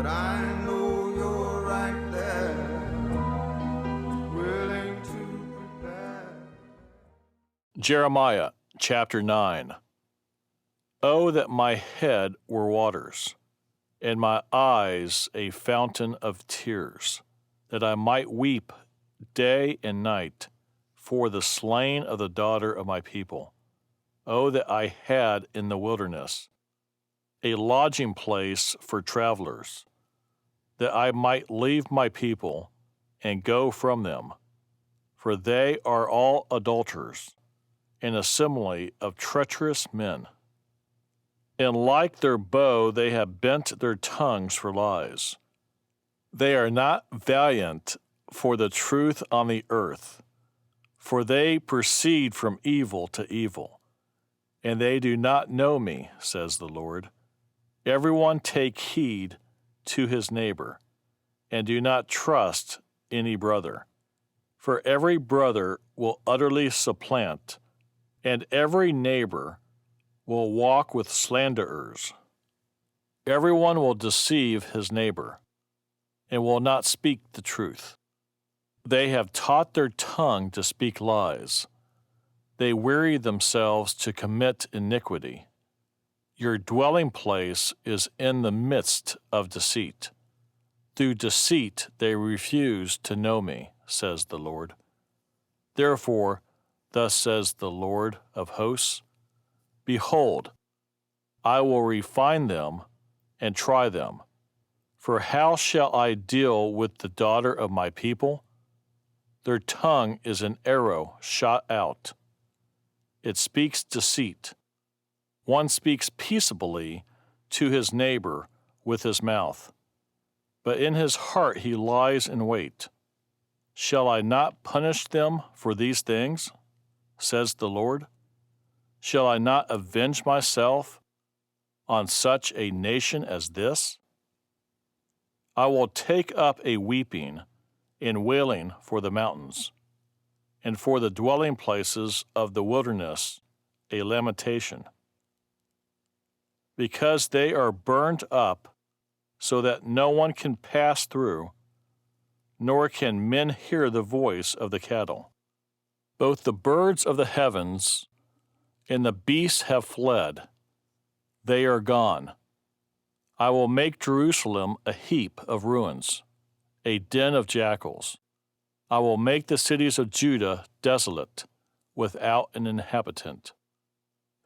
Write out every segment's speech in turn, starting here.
but I know you're right there, willing to prepare. Jeremiah chapter 9. Oh, that my head were waters, and my eyes a fountain of tears, that I might weep day and night for the slain of the daughter of my people. Oh, that I had in the wilderness a lodging place for travelers, that I might leave my people and go from them, for they are all adulterers, an assembly of treacherous men. And like their bow they have bent their tongues for lies. They are not valiant for the truth on the earth, for they proceed from evil to evil, and they do not know me, says the Lord. Everyone take heed to his neighbor, and do not trust any brother. For every brother will utterly supplant, and every neighbor will walk with slanderers. Everyone will deceive his neighbor, and will not speak the truth. They have taught their tongue to speak lies. They weary themselves to commit iniquity. Your dwelling place is in the midst of deceit. Through deceit they refuse to know me, says the Lord. Therefore, thus says the Lord of hosts, Behold, I will refine them and try them. For how shall I deal with the daughter of my people? Their tongue is an arrow shot out. It speaks deceit. One speaks peaceably to his neighbor with his mouth, but in his heart he lies in wait. Shall I not punish them for these things? Says the Lord. Shall I not avenge myself on such a nation as this? I will take up a weeping and wailing for the mountains, and for the dwelling places of the wilderness a lamentation, because they are burned up so that no one can pass through, nor can men hear the voice of the cattle. Both the birds of the heavens and the beasts have fled. They are gone. I will make Jerusalem a heap of ruins, a den of jackals. I will make the cities of Judah desolate, without an inhabitant.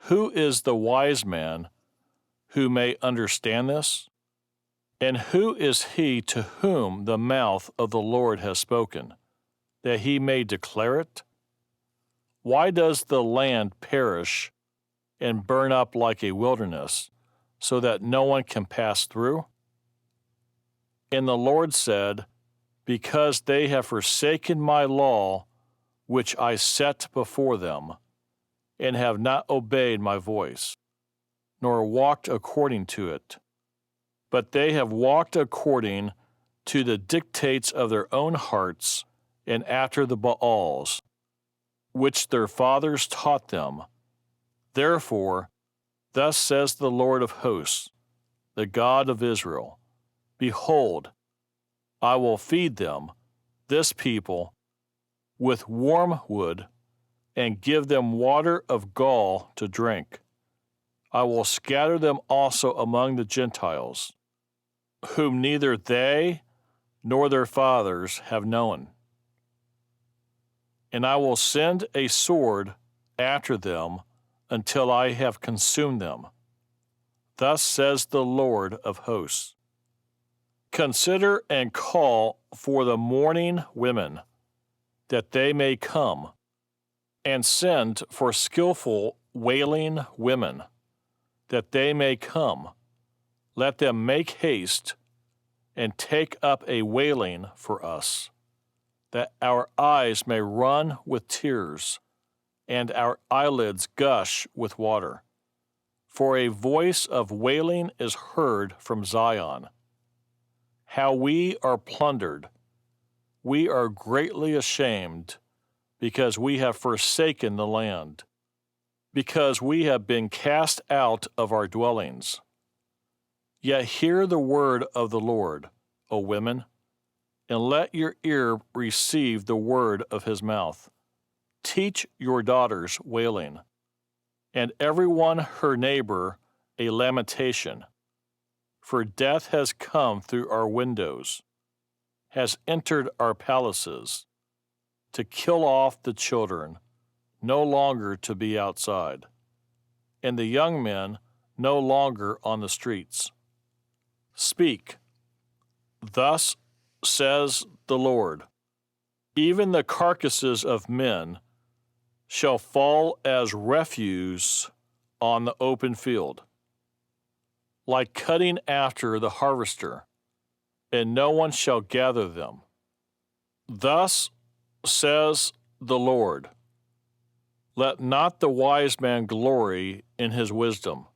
Who is the wise man who may understand this? And who is he to whom the mouth of the Lord has spoken, that he may declare it? Why does the land perish and burn up like a wilderness, so that no one can pass through? And the Lord said, Because they have forsaken my law, which I set before them, and have not obeyed my voice, nor walked according to it, but they have walked according to the dictates of their own hearts and after the Baals, which their fathers taught them. Therefore, thus says the Lord of hosts, the God of Israel, Behold, I will feed them, this people, with warm wood, and give them water of gall to drink. I will scatter them also among the Gentiles, whom neither they nor their fathers have known. And I will send a sword after them until I have consumed them. Thus says the Lord of hosts. Consider and call for the mourning women, that they may come, and send for skillful wailing women, that they may come. Let them make haste and take up a wailing for us, that our eyes may run with tears, and our eyelids gush with water. For a voice of wailing is heard from Zion. How we are plundered! We are greatly ashamed, because we have forsaken the land, because we have been cast out of our dwellings. Yet hear the word of the Lord, O women, and let your ear receive the word of his mouth. Teach your daughters wailing, and every one her neighbor a lamentation. For death has come through our windows, has entered our palaces, to kill off the children, no longer to be outside, and the young men no longer on the streets. Speak, thus says the Lord, even the carcasses of men shall fall as refuse on the open field, like cutting after the harvester, and no one shall gather them. Thus says the Lord, let not the wise man glory in his wisdom.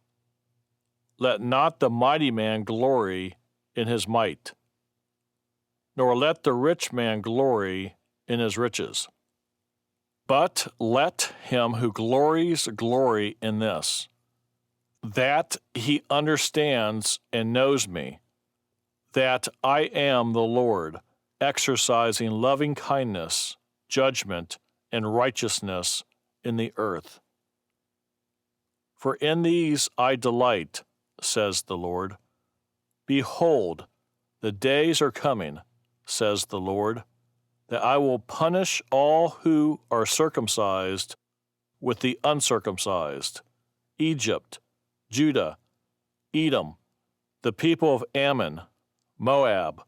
Let not the mighty man glory in his might, nor let the rich man glory in his riches. But let him who glories glory in this, that he understands and knows me, that I am the Lord, exercising loving kindness, judgment, and righteousness in the earth. For in these I delight, says the Lord. Behold, the days are coming, says the Lord, that I will punish all who are circumcised with the uncircumcised, Egypt, Judah, Edom, the people of Ammon, Moab,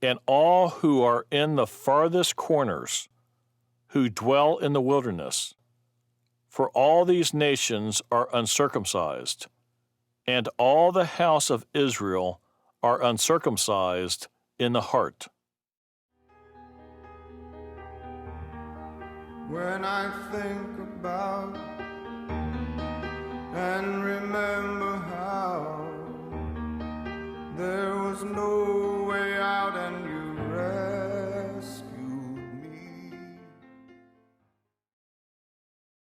and all who are in the farthest corners, who dwell in the wilderness. For all these nations are uncircumcised, and all the house of Israel are uncircumcised in the heart. When I think about and remember how there was no